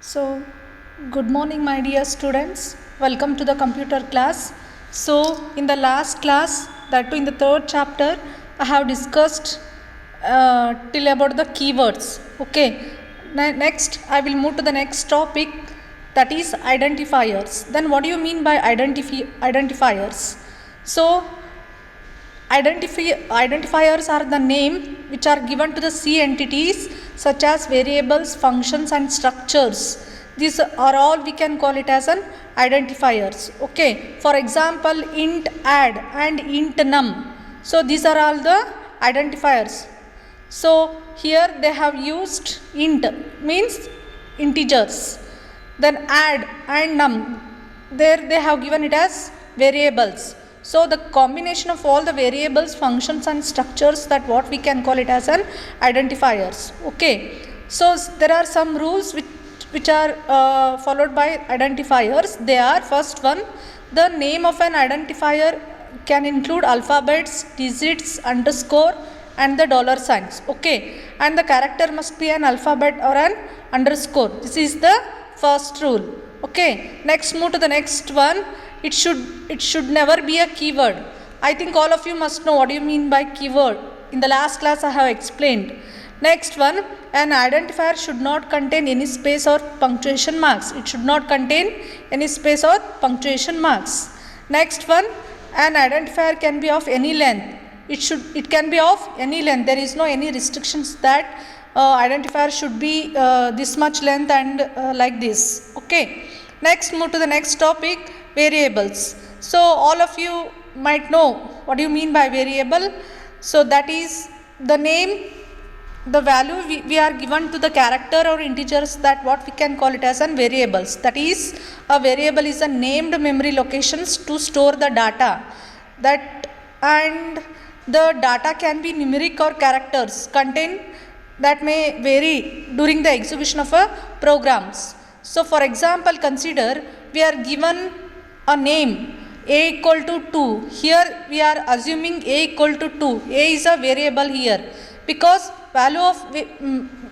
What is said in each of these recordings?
So, good morning, my dear students. Welcome to the computer class. So, in the last class, that too in the third chapter, I have discussed till about the keywords. Okay. Next, I will move to the next topic, that is identifiers. Then, what do you mean by identifiers? So, identifiers are the name which are given to the C entities such as variables, functions and structures. These are all we can call it as an identifiers. Okay. For example, int add and int num. So these are all the identifiers. So here they have used int means integers. Then add and num, there they have given it as variables. So the combination of all the variables, functions and structures, that what we can call it as an identifiers. Okay. So there are some rules which are followed by identifiers. They are: first one, the name of an identifier can include alphabets, digits, underscore and the dollar signs. Okay. And the character must be an alphabet or an underscore. This is the first rule. Okay. Next, move to the next one. It should never be a keyword. I think all of you must know what do you mean by keyword. In the last class I have explained. Next one, an identifier should not contain any space or punctuation marks. It should not contain any space or punctuation marks. Next one, an identifier can be of any length. It can be of any length. There is no any restrictions that identifier should be this much length and like this. Okay. Next, move to the next topic, variables. So all of you might know what do you mean by variable. So that is the name, the value we are given to the character or integers, that what we can call it as an variables. That is, a variable is a named memory locations to store the data, that and the data can be numeric or characters contain that may vary during the execution of a programs. So for example, consider we are given a name a equal to 2. Here we are assuming a equal to 2. A is a variable here because value of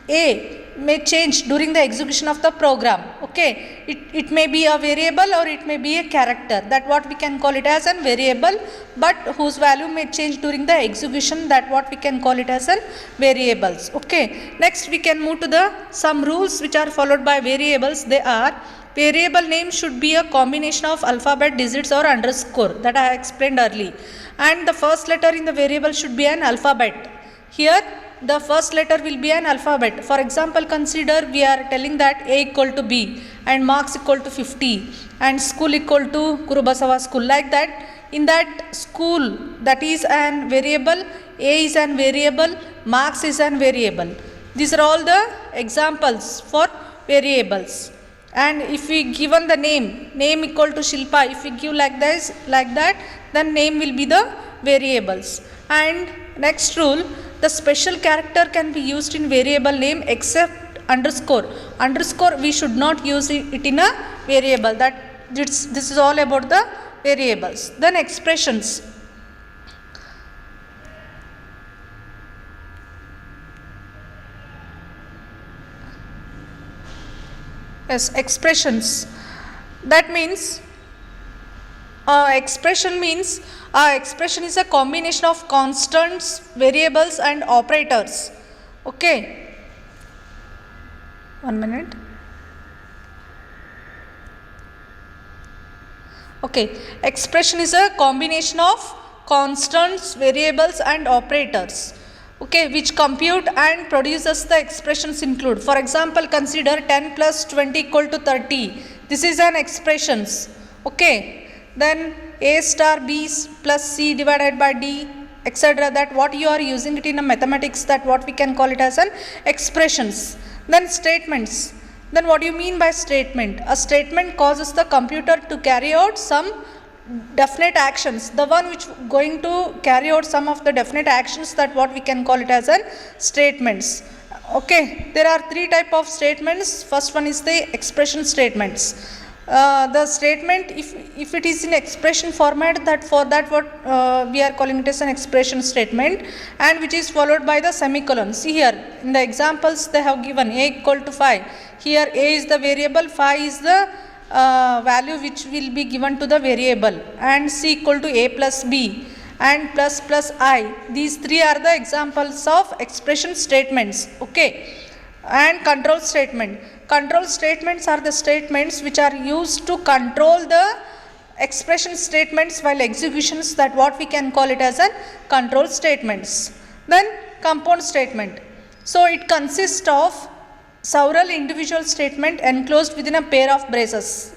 a may change during the execution of the program. Okay. It may be a variable or it may be a character, that what we can call it as a variable, but whose value may change during the execution, that what we can call it as a variables. Okay. Next we can move to the some rules which are followed by variables. They are: variable name should be a combination of alphabet, digits or underscore, that I explained earlier, and the first letter in the variable should be an alphabet. Here the first letter will be an alphabet. For example, consider we are telling that a equal to b and marks equal to 50 and school equal to Kurubasava school. Like that, in that school, that is an variable, a is an variable, marks is an variable. These are all the examples for variables. And if we given the name equal to Shilpa, if we give like this, like that, then name will be the variables. And next rule, the special character can be used in variable name except underscore. Underscore we should not use it in a variable. That this is all about the variables. Then expressions. Yes, expressions. That means expression is a combination of constants, variables and operators. Okay. 1 minute. Okay. Expression is a combination of constants, variables and operators. Okay, which compute and produces the expressions include. For example, consider 10 plus 20 equal to 30. This is an expressions. Okay. Then a star b plus c divided by d, etc. That what you are using it in a mathematics, that what we can call it as an expressions. Then statements. Then what do you mean by statement? A statement causes the computer to carry out some definite actions. The one which going to carry out some of the definite actions, that what we can call it as an statements. Okay. There are three type of statements. First one is the expression statements. the statement, if it is in expression format, that for that what we are calling it as an expression statement, and which is followed by the semicolon. See here in the examples they have given a equal to 5. Here a is the variable, 5 is the value which will be given to the variable, and c equal to a plus b and plus I. These three are the examples of expression statements. Okay. And control statement. Control statements are the statements which are used to control the expression statements while executions, that what we can call it as a control statements. Then compound statement. So it consists of several individual statements enclosed within a pair of braces,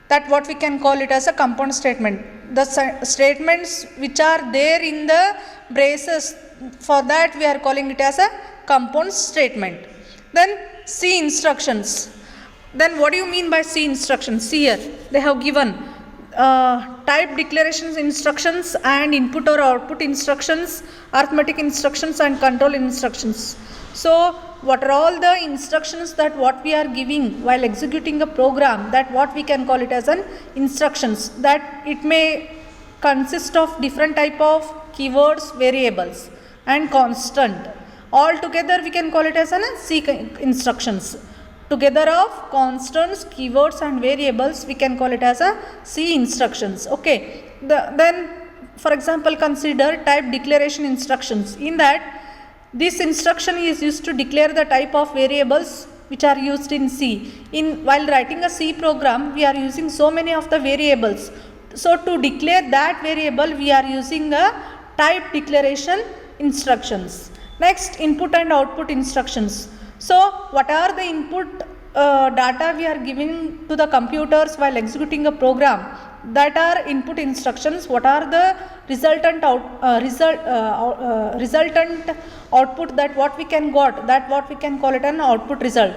that what we can call it as a compound statement. The statements which are there in the braces, for that we are calling it as a compound statement. Then C instructions. Then what do you mean by C instructions? See here they have given type declarations instructions and input or output instructions, arithmetic instructions and control instructions. So what are all the instructions that what we are giving while executing a program, that what we can call it as an instructions, that it may consist of different type of keywords, variables and constant. All together we can call it as an C instructions. Together of constants, keywords and variables, we can call it as a C instructions. Okay. Then for example consider type declaration instructions. In that, this instruction is used to declare the type of variables which are used in C. While writing a C program, we are using so many of the variables. So to declare that variable, we are using a type declaration instructions. Next, input and output instructions. So what are the input data we are giving to the computers while executing a program? That are input instructions. What are the resultant output, that what we can got, that what we can call it an output result,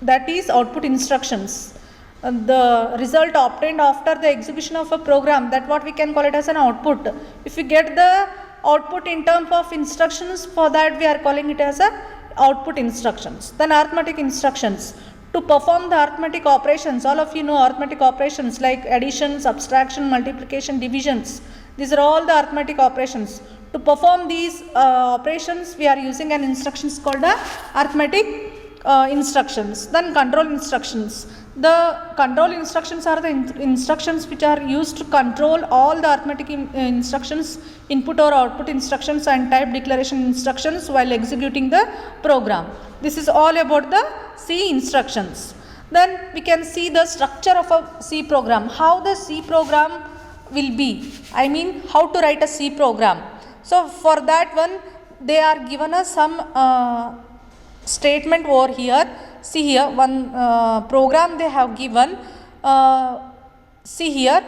that is output instructions. The result obtained after the execution of a program, that what we can call it as an output. If we get the output in terms of instructions, for that we are calling it as a output instructions. Then arithmetic instructions. To perform the arithmetic operations, all of you know arithmetic operations like addition, subtraction, multiplication, divisions. These are all the arithmetic operations. To perform these operations, we are using an instructions called the arithmetic instructions. Then control instructions. The control instructions are the instructions which are used to control all the arithmetic instructions, input or output instructions and type declaration instructions while executing the program. This is all about the C instructions. Then we can see the structure of a C program, how the C program will be. I mean how to write a C program. So for that one, they are given us some statement over here. See here one program they have given. See here,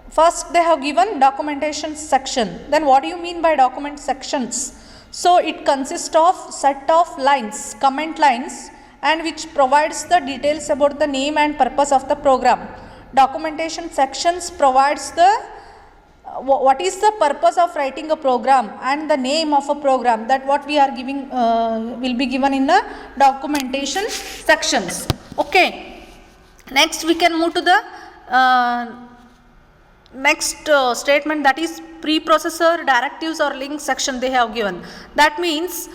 first they have given documentation section. Then what do you mean by document sections? So it consists of set of lines, comment lines, and which provides the details about the name and purpose of the program. Documentation sections provides the what is the purpose of writing a program and the name of a program, that what we are giving will be given in the documentation sections. Okay. Next we can move to the next statement, that is preprocessor directives or link section they have given. That means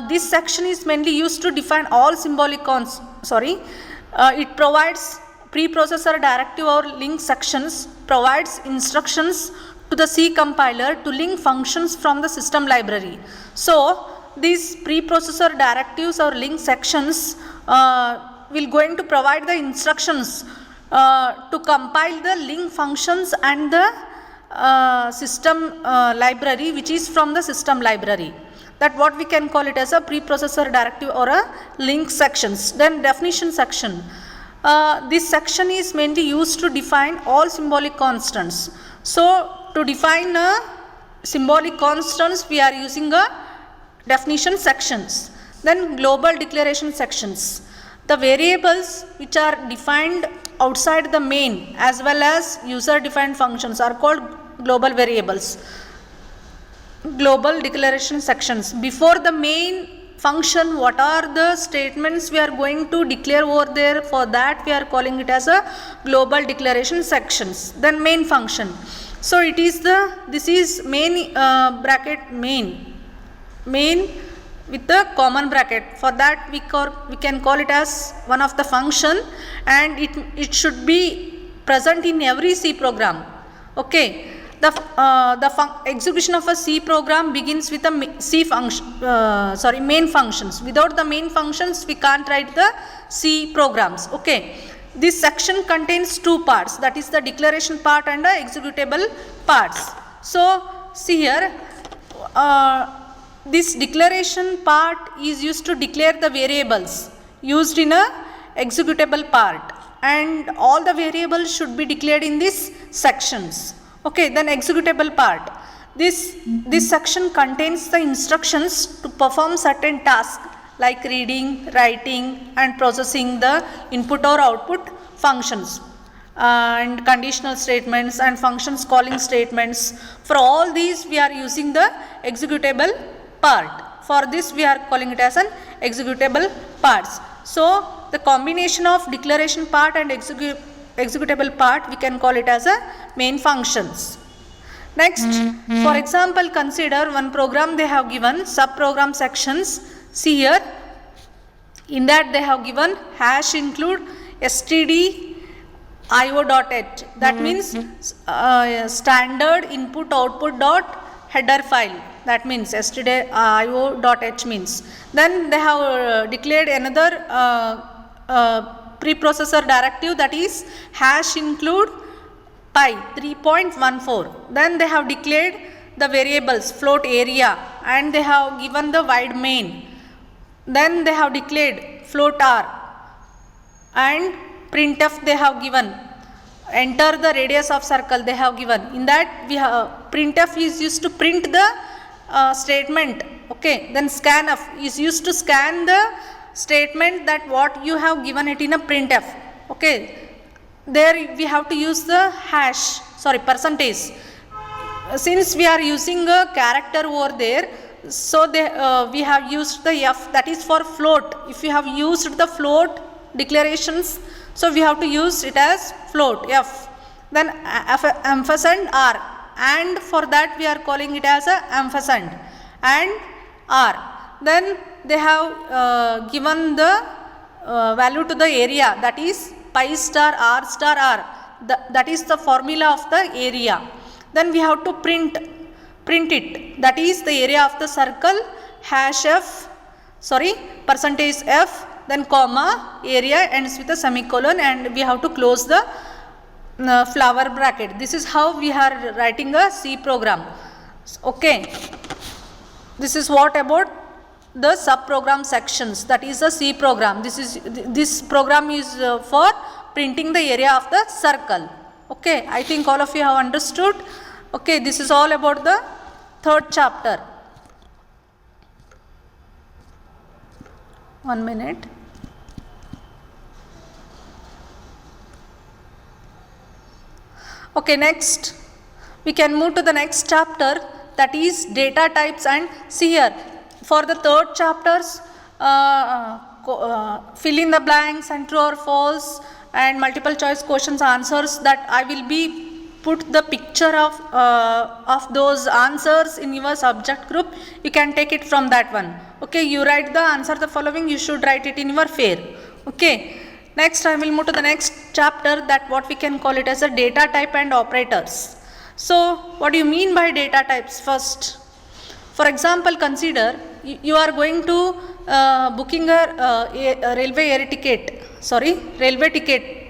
this section is mainly used to define all symbolic it provides preprocessor directive or link sections, provides instructions to the C compiler to link functions from the system library. So these preprocessor directives or link sections will going to provide the instructions to compile the link functions and the system library which is from the system library. That what we can call it as a preprocessor directive or a link sections. Then definition section. This section is mainly used to define all symbolic constants. So to define symbolic constants, we are using a definition sections. Then global declaration sections. The variables which are defined outside the main as well as user defined functions are called global variables. Global declaration sections. Before the main function, what are the statements we are going to declare over there, for that we are calling it as a global declaration sections. Then main function. So it is this is main bracket main with the common bracket. For that we can call it as one of the function, and it should be present in every C program. Okay, the execution of a C program begins with a main functions. Without the main functions we can't write the C programs. Okay, this section contains two parts, that is the declaration part and the executable parts. So see here, this declaration part is used to declare the variables used in a executable part, and all the variables should be declared in these sections. Okay, then executable part. This section contains the instructions to perform certain tasks like reading, writing and processing the input or output functions, and conditional statements and functions calling statements. For all these we are using the executable part. For this we are calling it as an executable parts. So the combination of declaration part and executable part, we can call it as a main functions. Next, for example, consider one program they have given sub-program sections. See here, in that they have given hash include stdio.h, that means standard input output dot header file, that means stdio.h means. Then they have declared another preprocessor directive, that is hash include pi 3.14. Then they have declared the variables float area, and they have given the wide main. Then they have declared float r, and printf they have given, enter the radius of circle they have given. In that we have printf is used to print the statement. Okay, then scanf is used to scan the statement that what you have given it in a printf. Okay, there we have to use the percentage. Since we are using a character over there, so we have used the f, that is for float. If you have used the float declarations, so we have to use it as float f. Then ampersand r, and for that we are calling it as a ampersand and r. Then they have given the value to the area, that is pi star r star r, that is the formula of the area. Then we have to print it, that is the area of the circle, hash f, percentage f, then comma, area ends with a semicolon, and we have to close the flower bracket. This is how we are writing a C program. Okay, this is what about the sub-program sections, that is a C program. This program is for printing the area of the circle. Okay, I think all of you have understood. Okay, this is all about the third chapter. 1 minute. Okay, next we can move to the next chapter, that is data types. And see here, for the third chapters, fill in the blanks and true or false and multiple choice questions answers, that I will be put the picture of those answers in your subject group. You can take it from that one. Okay, you write the answer the following, you should write it in your fair. Okay, next I will move to the next chapter, that what we can call it as a data type and operators. So what do you mean by data types? First, for example, consider you are going to booking a railway ticket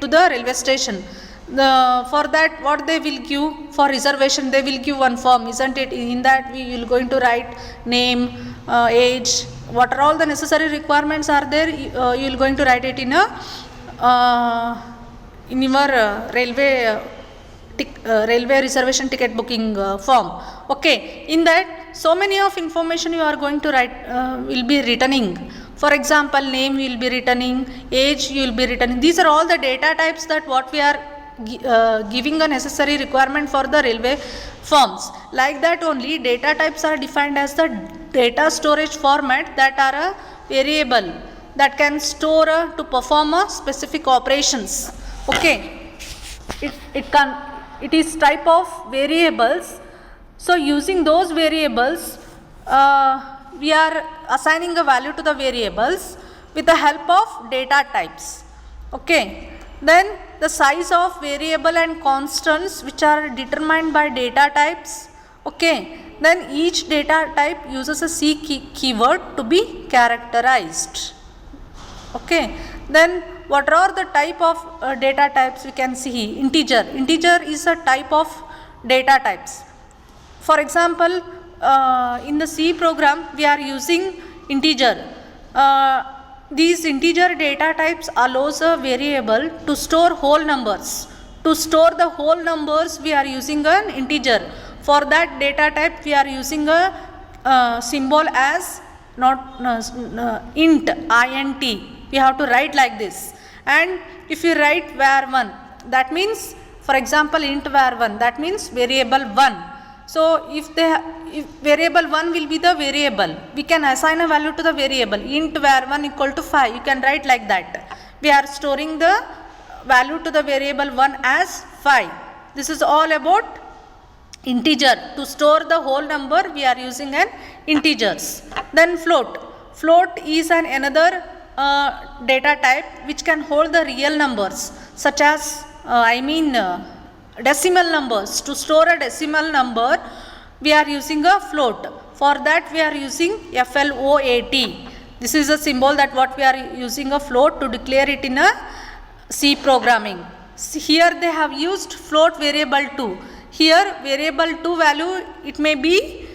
to the railway station. For that, what they will give for reservation, they will give one form, isn't it? In that we will going to write name, age, what are all the necessary requirements are there, you will going to write it in a in your railway reservation ticket booking form. Okay, in that so many of information you are going to write will be returning. For example, name you will be returning, age you will be returning. These are all the data types that what we are giving a necessary requirement for the railway forms. Like that only, data types are defined as the data storage format that are a variable that can store to perform a specific operations. Okay, it is type of variables. So using those variables, we are assigning a value to the variables with the help of data types. Okay, then the size of variable and constants which are determined by data types. Okay, then each data type uses a C keyword to be characterized. Okay, then what are the type of data types we can see? Integer is a type of data types. For example, in the C program we are using integer. These integer data types allows a variable to store whole numbers. To store the whole numbers we are using an integer. For that data type we are using a symbol as int, int. We have to write like this. And if you write var1, that means, for example, int var1, that means variable 1. So if variable 1 will be the variable, we can assign a value to the variable. Int var1 equal to 5. You can write like that. We are storing the value to the variable 1 as 5. This is all about integer. To store the whole number we are using an integers. Then float. Float is another data type which can hold the real numbers, such as decimal numbers. To store a decimal number we are using a float. For that we are using float. This is a symbol that what we are using a float to declare it in a C programming. Here they have used float variable 2. Here variable 2 value, it may be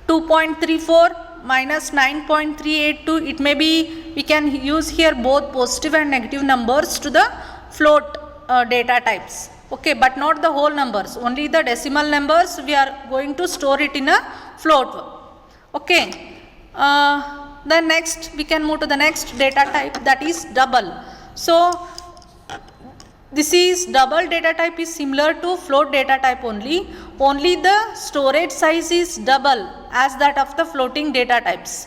2.34 minus 9.382. It may be, we can use here both positive and negative numbers to the float data types. Okay, but not the whole numbers, only the decimal numbers we are going to store it in a float. Okay, then next we can move to the next data type, that is double. So this is double data type is similar to float data type only the storage size is double as that of the floating data types.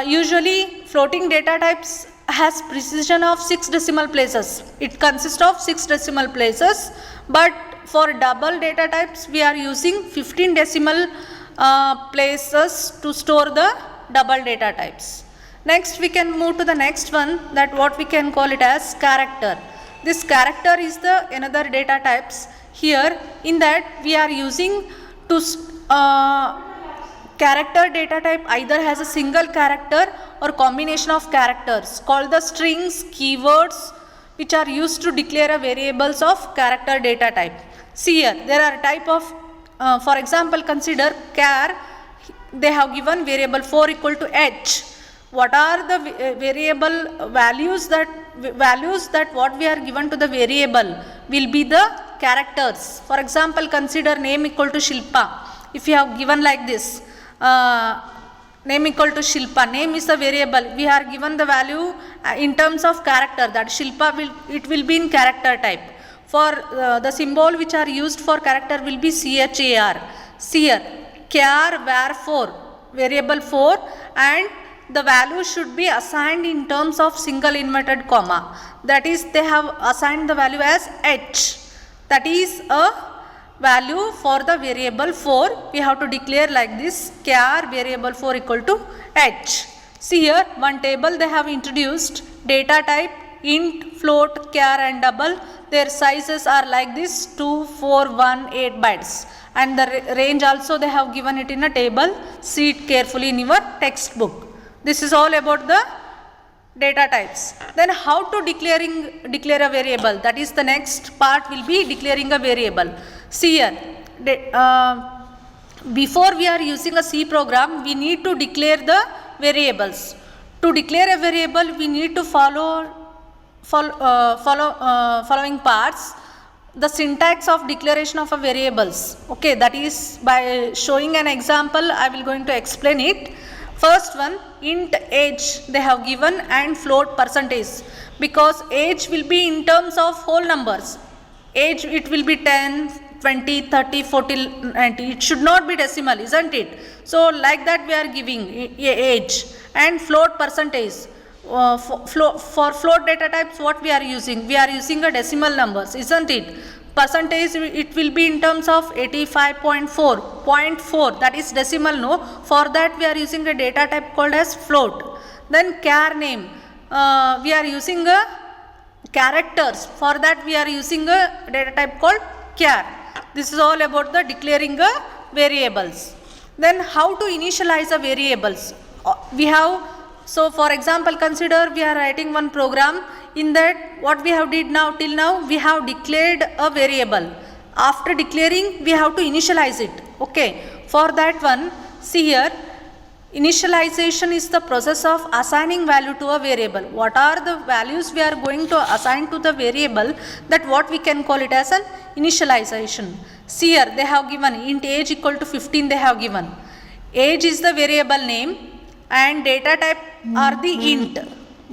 Usually floating data types has precision of 6 decimal places. It consists of 6 decimal places, but for double data types we are using 15 decimal places to store the double data types. Next we can move to the next one, that what we can call it as character. This character is the another data types. Here in that we are using to character data type either has a single character or combination of characters called the strings, keywords, which are used to declare a variables of character data type. See here, there are type of, for example, consider char, they have given variable 4 equal to h. What are the variable values that what we are given to the variable will be the characters. For example, consider name equal to Shilpa. If you have given like this, name equal to Shilpa, name is a variable, we are given the value in terms of character, that Shilpa will be in character type. For the symbol which are used for character will be char. See here, char var4, variable 4, and the value should be assigned in terms of single inverted comma. That is, they have assigned the value as h. That is a value for the variable 4. We have to declare like this, char variable 4 equal to h. See here, one table they have introduced, data type, int, float, char and double. Their sizes are like this, 2, 4, 1, 8 bytes. And the range also they have given it in a table. See it carefully in your textbook. This is all about the data types. Then how to declare a variable, that is the next part will be declaring a variable. See here, before we are using a C program, we need to declare the variables. To declare a variable, we need to following parts. The syntax of declaration of a variables. Okay, that is by showing an example, I will going to explain it. First one, int age they have given and float percentage, because age will be in terms of whole numbers. Age it will be 10, 20, 30, 40, 90. It should not be decimal, isn't it? So like that we are giving age and float percentage. For float data types, what we are using? We are using a decimal numbers, isn't it? Percentage, it will be in terms of 85.4, 0.4, that is decimal, no? For that we are using a data type called as float. Then char name, we are using a characters. For that we are using a data type called char. This is all about the declaring a variables. Then how to initialize a variables? We have, so for example, consider we are writing one program. In that, what we have did now, till now, we have declared a variable. After declaring, we have to initialize it. Okay. For that one, see here, initialization is the process of assigning value to a variable. What are the values we are going to assign to the variable? That what we can call it as an initialization. See here, they have given int age equal to 15, they have given. Age is the variable name and data type are the int.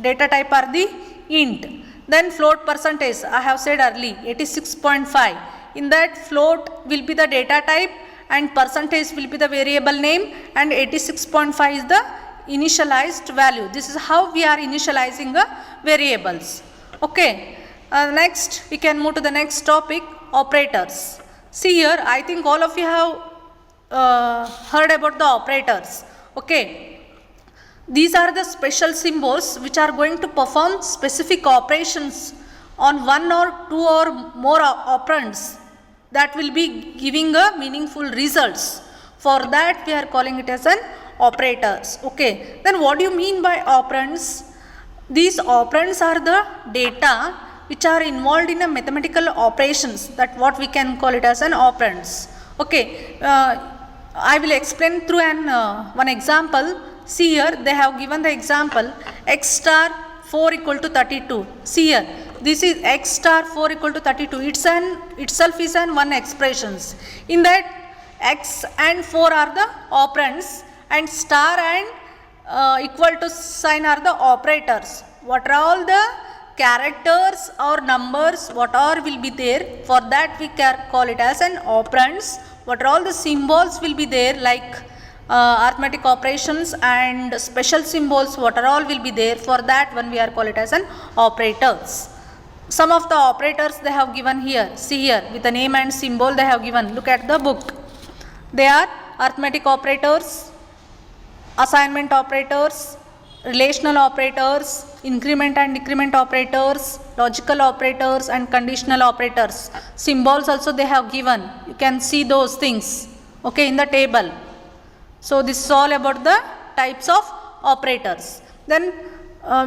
Data type are the int. Then float percentage, I have said early, 86.5. In that, float will be the data type and percentage will be the variable name, and 86.5 is the initialized value. This is how we are initializing the variables. Okay. Next, we can move to the next topic, operators. See here, I think all of you have heard about the operators. Okay. These are the special symbols which are going to perform specific operations on one or two or more operands that will be giving a meaningful results. For that we are calling it as an operators. Okay. Then what do you mean by operands? These operands are the data which are involved in a mathematical operations, that what we can call it as an operands. Okay. I will explain through one example. See here, they have given the example x star 4 equal to 32. See here, this is x star 4 equal to 32. Itself is an one expressions. In that, x and 4 are the operands and star and equal to sign are the operators. What are all the characters or numbers, what are will be there? For that we can call it as an operands. What are all the symbols will be there, like arithmetic operations and special symbols, what are all will be there? For that one we are call it as an operators. Some of the operators they have given here. See here, with the name and symbol they have given. Look at the book. They are arithmetic operators, assignment operators, relational operators, increment and decrement operators, logical operators and conditional operators. Symbols also they have given. You can see those things, okay, in the table. So this is all about the types of operators. Then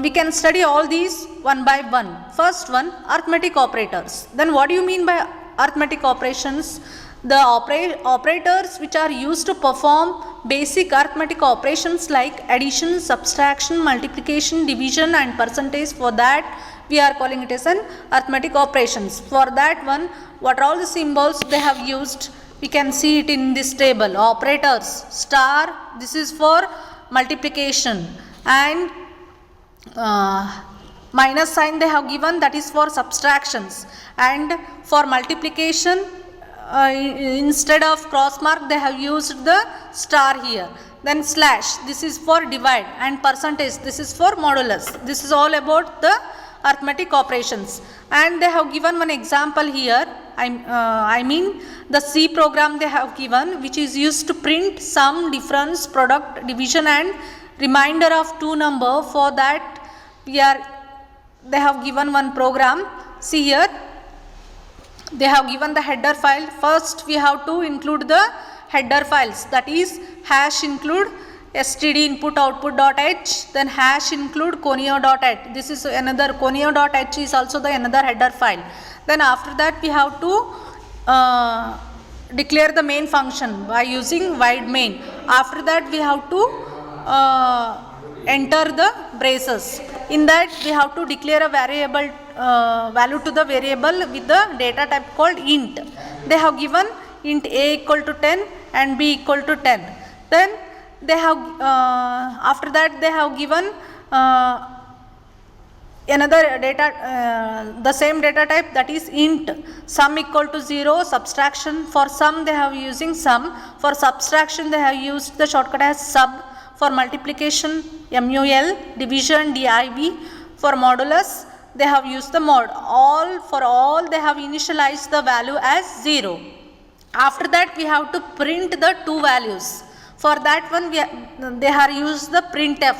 we can study all these one by one. First one, arithmetic operators. Then what do you mean by arithmetic operations? The operators which are used to perform basic arithmetic operations like addition, subtraction, multiplication, division and percentage. For that we are calling it as an arithmetic operations. For that one, what are all the symbols they have used? We can see it in this table. Operators, star, this is for multiplication, and minus sign they have given, that is for subtractions, and for multiplication instead of cross mark they have used the star here. Then slash, this is for divide, and percentage, this is for modulus. This is all about the arithmetic operations. And they have given one example here. I mean the C program they have given, which is used to print sum, difference, product, division and remainder of two number. For that they have given one program. See here, they have given the header file. First we have to include the header files, that is hash include std input output .h, then hash include conio.h. This is another conio.h is also the another header file. Then after that we have to declare the main function by using void main. After that we have to enter the braces. In that we have to declare a variable value to the variable with the data type called int. They have given int a equal to 10 and b equal to 10. Then they have after that they have given another data, the same data type, that is int sum equal to 0. Subtraction, for sum they have using sum, for subtraction they have used the shortcut as sub, for multiplication mul, division div, for modulus they have used the mod. For all they have initialized the value as 0. After that we have to print the two values. For that one they have used the printf.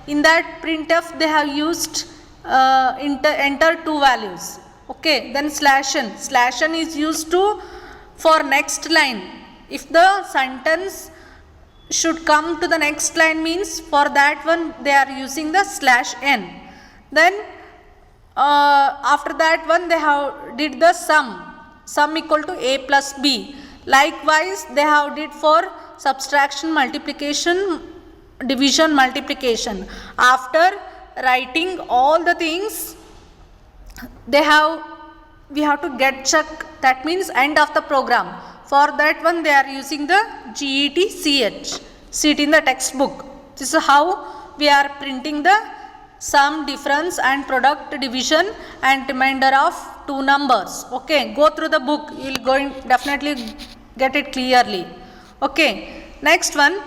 In that printf they have used enter two values. Okay, then slash n is used to for next line. If the sentence should come to the next line, means for that one they are using the slash n. Then after that one they have did the sum equal to a plus b. Likewise they have did for subtraction, multiplication, division, multiplication. After writing all the things, we have to get check, that means end of the program. For that one they are using the GET-CH, sit in the textbook. This is how we are printing the sum, difference and product, division and remainder of two numbers. Okay, go through the book, you will definitely get it clearly. Okay, next one,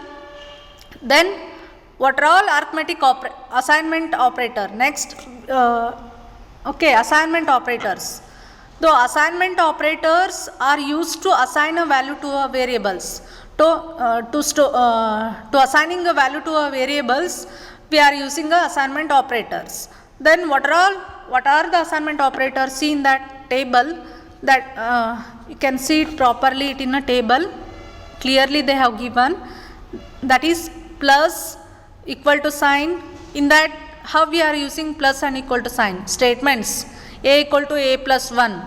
then what are all arithmetic assignment operator? Next, okay, assignment operators. The assignment operators are used to assign a value to a variables. To assigning a value to a variables, we are using the assignment operators. Then what are the assignment operators? See in that table, that you can see it properly, it in a table. Clearly they have given, that is plus, equal to sign. In that, how we are using plus and equal to sign? Statements, a equal to a plus 1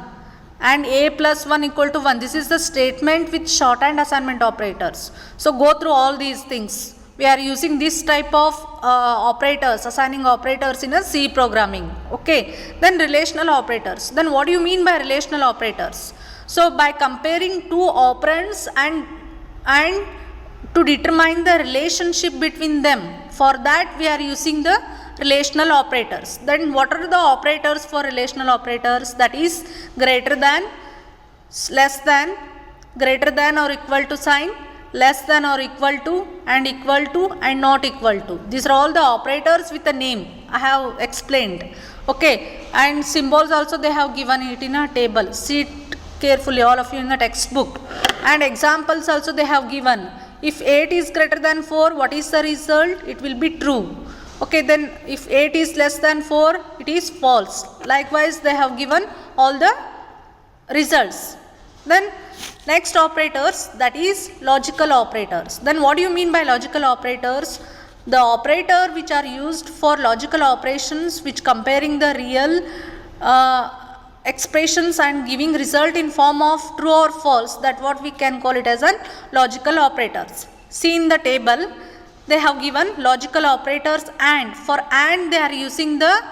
and a plus 1 equal to 1. This is the statement with shorthand assignment operators. So go through all these things. We are using this type of operators, assigning operators in a C programming. Okay, then relational operators. Then what do you mean by relational operators? So by comparing two operands and to determine the relationship between them, for that we are using the relational operators. Then what are the operators for relational operators? That is greater than, less than, greater than or equal to sign, less than or equal to, and not equal to. These are all the operators with a name I have explained. Okay, and symbols also they have given it in a table. See it carefully, all of you, in the textbook. And examples also they have given. If 8 is greater than 4, what is the result? It will be true. Okay, then if 8 is less than 4, it is false. Likewise they have given all the results. Then next operators, that is logical operators. Then what do you mean by logical operators? The operator which are used for logical operations, which comparing the real expressions and giving result in form of true or false, that what we can call it as an logical operators. See in the table, they have given logical operators, and for and they are using the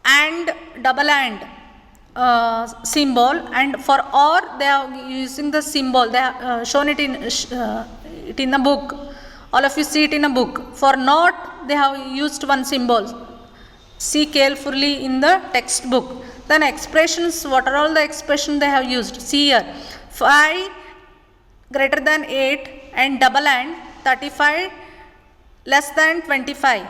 and, double and symbol, and for or they are using the symbol. They have shown it in the book. All of you see it in a book. For not, they have used one symbol. See carefully in the textbook. Then expressions, what are all the expressions they have used? See here, 5 greater than 8 and double and 35 less than 25.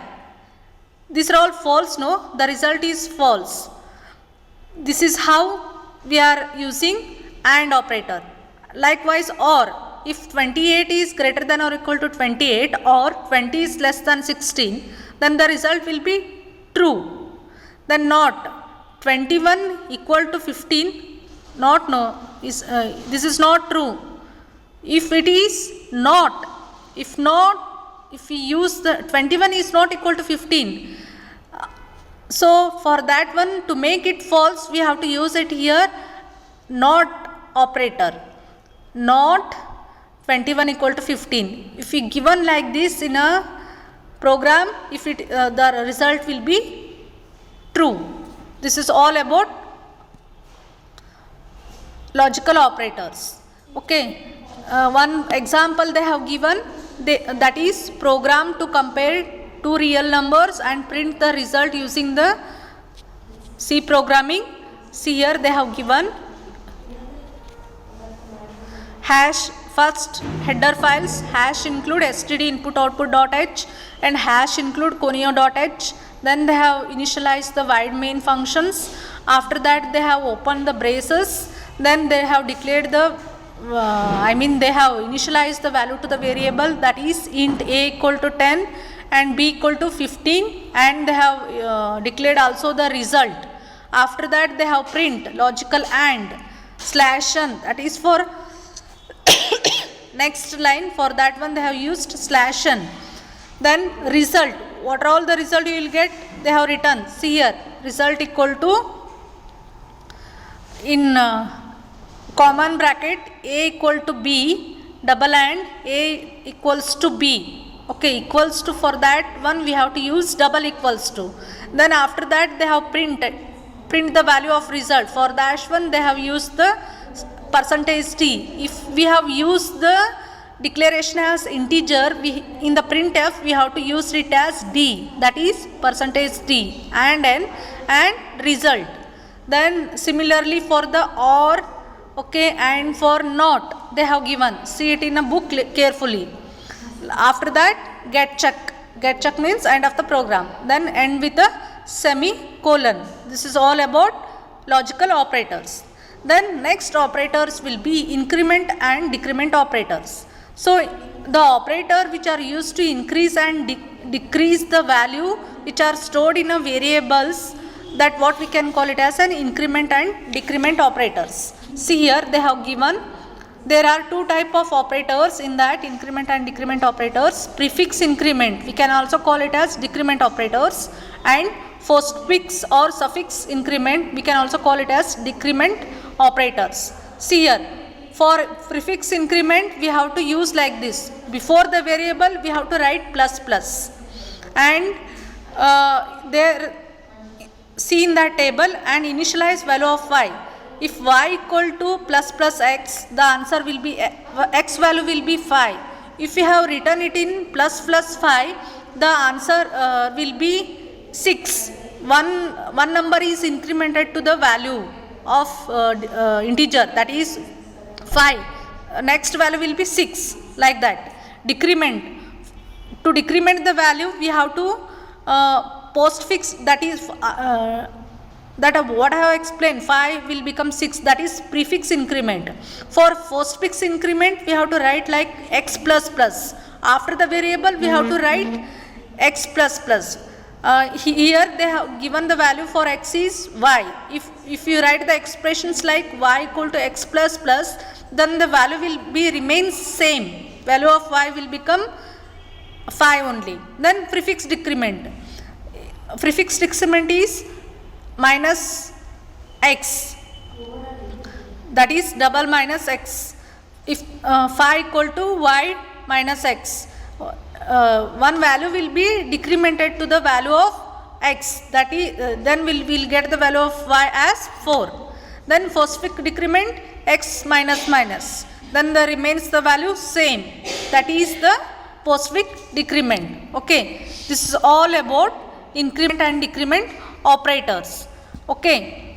These are all false, no? The result is false. This is how we are using AND operator. Likewise OR, if 28 is greater than or equal to 28 or 20 is less than 16, then the result will be true. Then NOT, 21 equal to 15, not no, this is not true. If it is not, if we use the 21 is not equal to 15. So for that one, to make it false, we have to use it here, not operator, not 21 equal to 15. If we given like this in a program, if it the result will be true. This is all about logical operators. Okay, one example they have given, that is program to compare two real numbers and print the result using the C programming. See here they have given hash first header files, hash include std input output dot h and hash include conio dot h. Then they have initialized the void main functions. After that they have opened the braces. Then they have declared the they have initialized the value to the variable, that is int a equal to 10 and b equal to 15, and they have declared also the result. After that they have print logical and /n, that is for next line, for that one they have used /n. Then result, what are all the result you will get, they have written. See here, result equal to, in common bracket, a equal to b double and a equals to b. Okay, equals to, for that one we have to use double equals to. Then after that they have print the value of result. For dash one they have used the percentage t. If we have used the declaration as integer, in the printf we have to use it as d, that is percentage t and n and result. Then similarly for the or, okay, and for not they have given. See it in a book carefully. After that get check means end of the program. Then end with a semicolon. This is all about logical operators. Then next operators will be increment and decrement operators. So the operator which are used to increase and decrease the value which are stored in a variables, that what we can call it as an increment and decrement operators. See here they have given, there are two type of operators in that increment and decrement operators. Prefix increment, we can also call it as decrement operators, and postfix or suffix increment, we can also call it as decrement operators. See here, for prefix increment we have to use like this. Before the variable we have to write plus plus, and there see in that table and initialize value of y. If y equal to plus plus x, the answer will be x value will be 5. If you have written it in plus plus 5, the answer will be 6. One number is incremented to the value of integer, that is 5. Next value will be 6, like that. Decrement, to decrement the value we have to postfix, that is what I have explained, 5 will become 6, that is prefix increment. For postfix increment we have to write like x plus plus. After the variable we have to write x plus plus. Here they have given the value for x is y. If you write the expressions like y equal to x plus plus, then the value will be remains same. Value of y will become 5 only. Then prefix decrement. Prefix decrement is minus x, that is double minus x. If 5 equal to y minus x, one value will be decremented to the value of x, that is then we'll get the value of y as 4. Then postfix decrement x minus minus, then the remains the value same, that is the postfix decrement. Okay, this is all about increment and decrement operators. Okay,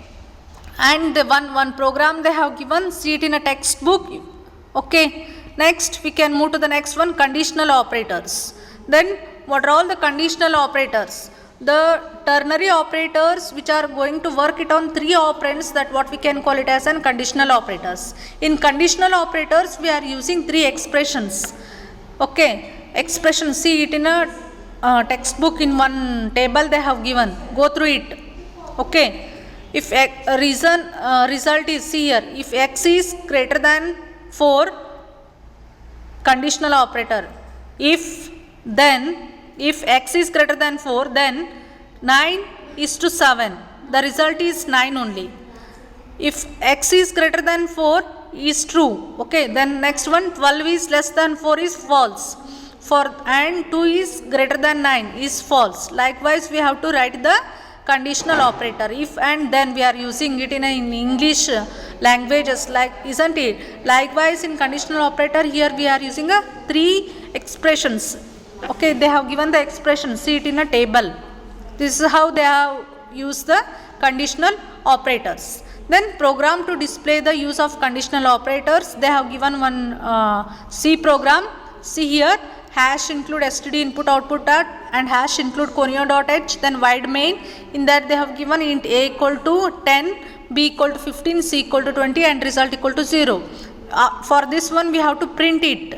and one program they have given, see it in a textbook. Okay, next we can move to the next one, conditional operators. Then what are all the conditional operators? The ternary operators which are going to work it on 3 operands, that what we can call it as an conditional operators. In conditional operators we are using 3 expressions. Okay, expression, see it in a textbook, in one table they have given, go through it. Okay, if result is, see here, if x is greater than 4, conditional operator. If x is greater than 4, then 9 is to 7, the result is 9 only. If x is greater than 4 is true. Okay, then next one, 12 is less than 4 is false. And 2 is greater than 9 is false. Likewise we have to write the conditional operator, if and then. We are using it in English languages, like, isn't it? Likewise in conditional operator, here we are using 3 expressions. Okay, they have given the expression, see it in a table. This is how they have used the conditional operators. Then program to display the use of conditional operators. They have given one C program. See here, hash include std input output dot and hash include conio dot h, then wide main. In that they have given int a equal to 10, b equal to 15, c equal to 20 and result equal to 0. For this one we have to print it.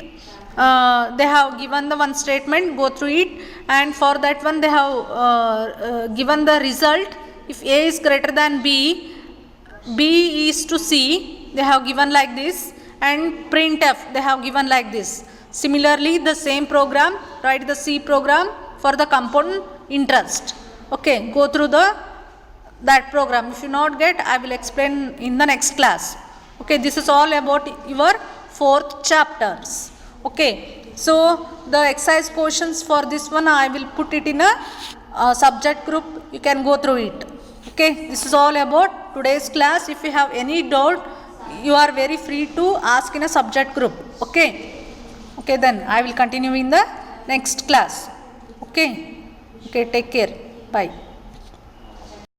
They have given the one statement, go through it, and for that one they have given the result. If a is greater than b, b is to c, they have given like this, and printf they have given like this. Similarly, the same program, write the C program for the compound interest. Okay, go through that program. If you not get, I will explain in the next class. Okay, this is all about your 4th chapters. Okay, so the exercise questions for this one I will put it in a subject group. You can go through it. Okay, this is all about today's class. If you have any doubt, you are very free to ask in a subject group. Okay. Okay, then I will continue in the next class. Okay. Okay, take care. Bye.